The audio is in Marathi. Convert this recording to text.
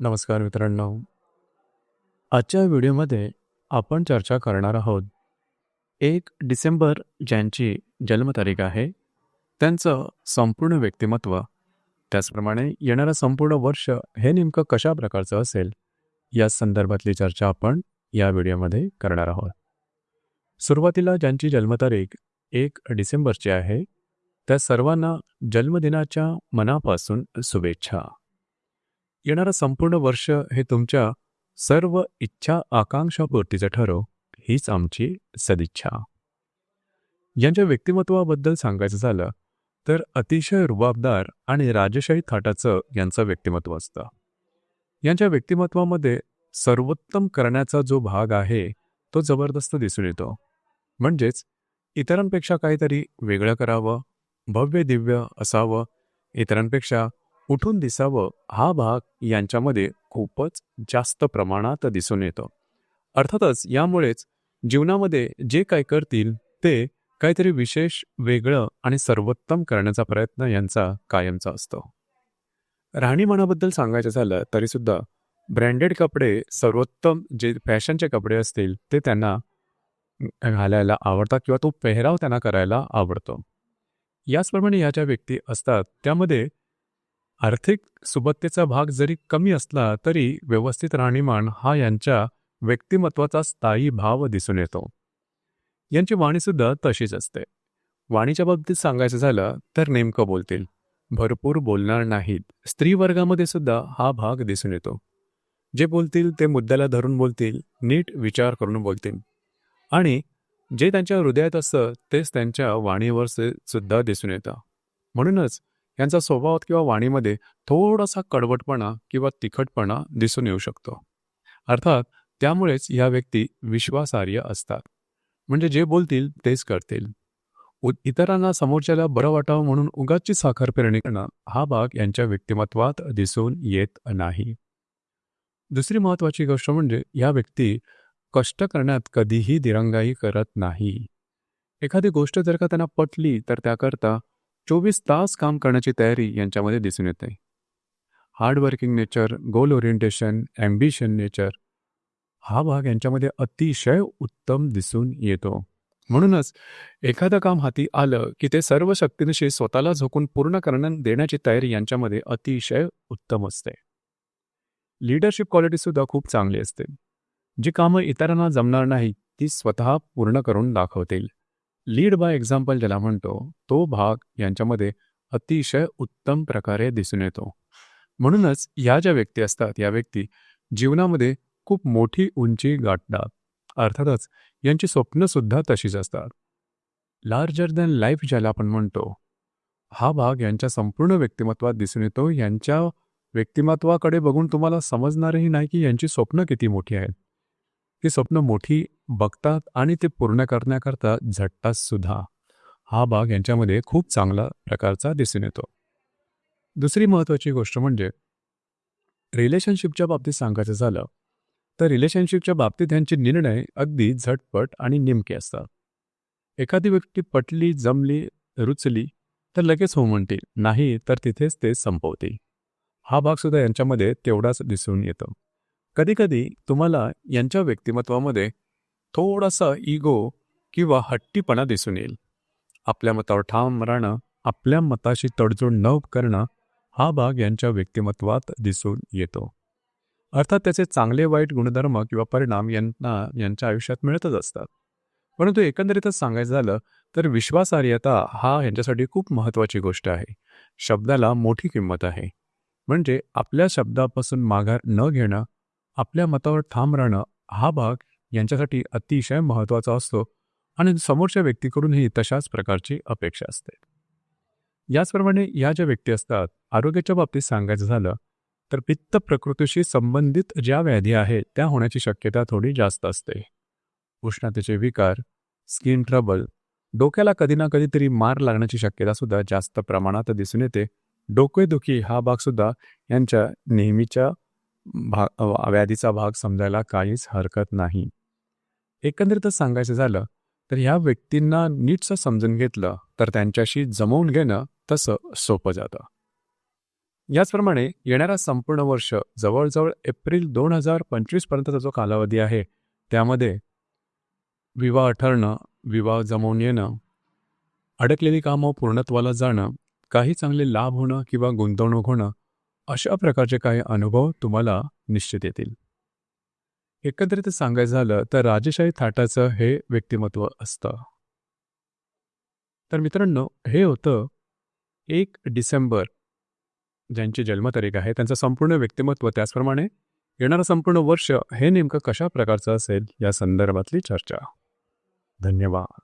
नमस्कार मित्रांनो. आजच्या व्हिडिओमध्ये आपण चर्चा करणार आहोत 1 डिसेंबर ज्यांची जन्मतारीख आहे त्यांचं संपूर्ण व्यक्तिमत्व, त्याचप्रमाणे येणारं संपूर्ण वर्ष हे नेमकं कशा प्रकारचं असेल या संदर्भातली चर्चा आपण या व्हिडिओमध्ये करणार आहोत. सुरुवातीला ज्यांची जन्मतारीख 1 डिसेंबरची आहे त्या सर्वांना जन्मदिनाच्या मनापासून शुभेच्छा. येणारं संपूर्ण वर्ष हे तुमच्या सर्व इच्छा आकांक्षा पूर्तीचं ठरो हीच आमची सदिच्छा. यांच्या व्यक्तिमत्वाबद्दल सांगायचं झालं तर अतिशय रुबाबदार आणि राजशाही थाटाचं यांचं व्यक्तिमत्व असतं. यांच्या व्यक्तिमत्वामध्ये सर्वोत्तम करण्याचा जो भाग आहे तो जबरदस्त दिसून येतो. म्हणजेच इतरांपेक्षा काहीतरी वेगळं करावं, भव्य दिव्य असावं, इतरांपेक्षा उठून दिसावं हा भाग यांच्यामध्ये खूपच जास्त प्रमाणात दिसून येतो. अर्थातच यामुळेच जीवनामध्ये जे काय करतील ते काहीतरी विशेष, वेगळं आणि सर्वोत्तम करण्याचा प्रयत्न यांचा कायमचा असतो. राहणीमानाबद्दल सांगायचं झालं तरीसुद्धा ब्रँडेड कपडे, सर्वोत्तम जे फॅशनचे कपडे असतील ते त्यांना घालायला आवडतात किंवा तो पेहराव त्यांना करायला आवडतो. याचप्रमाणे ह्या ज्या व्यक्ती असतात त्यामध्ये आर्थिक सुबत्तेचा भाग जरी कमी असला तरी व्यवस्थित राहणीमान हा यांच्या व्यक्तिमत्वाचा स्थायी भाव दिसून येतो. यांची वाणीसुद्धा तशीच असते. वाणीच्या बाबतीत सांगायचं झालं तर नेमकं बोलतील, भरपूर बोलणार नाहीत. स्त्री वर्गामध्ये सुद्धा हा भाग दिसून येतो. जे बोलतील ते मुद्द्याला धरून बोलतील, नीट विचार करून बोलतील आणि जे त्यांच्या हृदयात असतं तेच त्यांच्या वाणीवर सुद्धा दिसून येतं. म्हणूनच यांचा स्वभावात किंवा वाणीमध्ये थोडासा कडवटपणा किंवा तिखटपणा दिसून येऊ शकतो. अर्थात त्यामुळेच या व्यक्ती विश्वासार्ह असतात. म्हणजे जे बोलतील तेच करतील. इतरांना समोरच्याला बरं वाटावं म्हणून उगाचची साखर पेरणी करणं हा भाग यांच्या व्यक्तिमत्वात दिसून येत नाही. दुसरी महत्त्वाची गोष्ट म्हणजे या व्यक्ती कष्ट करण्यात कधीही दिरंगाई करत नाही. एखादी गोष्ट जर का त्यांना पटली तर त्याकरता 24 तास काम करण्याची तयारी यांच्यामध्ये दिसून येते. हार्डवर्किंग नेचर, गोल ओरिएंटेशन, ॲम्बिशन नेचर हा भाग यांच्यामध्ये अतिशय उत्तम दिसून येतो. म्हणूनच एखादं काम हाती आलं की ते सर्व शक्तीनिशी स्वतःला झोकून पूर्ण करण्यात देण्याची तयारी यांच्यामध्ये अतिशय उत्तम असते. लीडरशिप क्वालिटीसुद्धा खूप चांगली असते. जी कामं इतरांना जमणार नाही ती स्वतः पूर्ण करून दाखवतील. लीड बाय एक्झाम्पल ज्याला म्हणतो तो भाग यांच्यामध्ये अतिशय उत्तम प्रकारे दिसून येतो. म्हणूनच या ज्या व्यक्ती असतात या व्यक्ती जीवनामध्ये खूप मोठी उंची गाठतात. अर्थातच यांची स्वप्नसुद्धा तशीच असतात. लार्जर दॅन लाईफ ज्याला आपण म्हणतो हा भाग यांच्या संपूर्ण व्यक्तिमत्वात दिसून येतो. यांच्या व्यक्तिमत्वाकडे बघून तुम्हाला समजणारही नाही की यांची स्वप्न किती मोठी आहेत. ती स्वप्न मोठी बघतात आणि ते पूर्ण करण्याकरता झटतात सुद्धा. हा भाग यांच्यामध्ये खूप चांगला प्रकारचा दिसून येतो. दुसरी महत्त्वाची गोष्ट म्हणजे रिलेशनशिपच्या बाबतीत सांगायचं झालं तर रिलेशनशिपच्या बाबतीत यांचे निर्णय अगदी झटपट आणि नेमके असतात. एखादी व्यक्ती पटली, जमली, रुचली तर लगेच हो म्हणतील, नाही तर तिथेच ते संपवतील. हा भाग सुद्धा यांच्यामध्ये तेवढाच दिसून येतो. कधीकधी तुम्हाला यांच्या व्यक्तिमत्वामध्ये थोडासा इगो किंवा हट्टीपणा दिसून येईल. आपल्या मतावर ठाम राहणं, आपल्या मताशी तडजोड न करणं हा भाग यांच्या व्यक्तिमत्वात दिसून येतो. अर्थात त्याचे चांगले वाईट गुणधर्म किंवा परिणाम यांना यांच्या आयुष्यात मिळतच असतात. परंतु एकंदरीतच सांगायचं झालं तर विश्वासार्हता हा यांच्यासाठी खूप महत्त्वाची गोष्ट आहे. शब्दाला मोठी किंमत आहे. म्हणजे आपल्या शब्दापासून माघार न घेणं, आपल्या मतावर ठाम राहणं हा भाग यांच्यासाठी अतिशय महत्त्वाचा असतो आणि समोरच्या व्यक्तीकडूनही तशाच प्रकारची अपेक्षा असते. याचप्रमाणे या ज्या व्यक्ती असतात आरोग्याच्या बाबतीत सांगायचं झालं तर पित्त प्रकृतीशी संबंधित ज्या व्याधी आहेत त्या होण्याची शक्यता थोडी जास्त असते. उष्णतेचे विकार, स्किन ट्रबल, डोक्याला कधी ना कधीतरी मार लागण्याची शक्यता सुद्धा जास्त प्रमाणात दिसून येते. डोकेदुखी हा भाग सुद्धा यांच्या नेहमीच्या व्याधीचा भाग समजायला काहीच हरकत नाही. एकंदरीतच सांगायचं झालं तर ह्या व्यक्तींना नीटसं समजून घेतलं तर त्यांच्याशी जमवून घेणं तसं सोपं जातं. याचप्रमाणे येणारा संपूर्ण वर्ष जवळजवळ एप्रिल 2025 पर्यंतचा जो कालावधी आहे त्यामध्ये विवाह ठरणं, विवाह जमवून येणं, अडकलेली कामं पूर्णत्वाला जाणं, काही चांगले लाभ होणं किंवा गुंतवणूक होणं, अशा प्रकारचे काही अनुभव तुम्हाला निश्चित येतील. एकंदरीत सांगायचं झालं तर राजेशाही थाटाचं हे व्यक्तिमत्व असतं. तर मित्रांनो, हे होतं 1 डिसेंबर ज्यांची जन्मतारीख आहे त्यांचं संपूर्ण व्यक्तिमत्व, त्याचप्रमाणे येणारं संपूर्ण वर्ष हे नेमकं कशा प्रकारचं असेल या संदर्भातली चर्चा. धन्यवाद.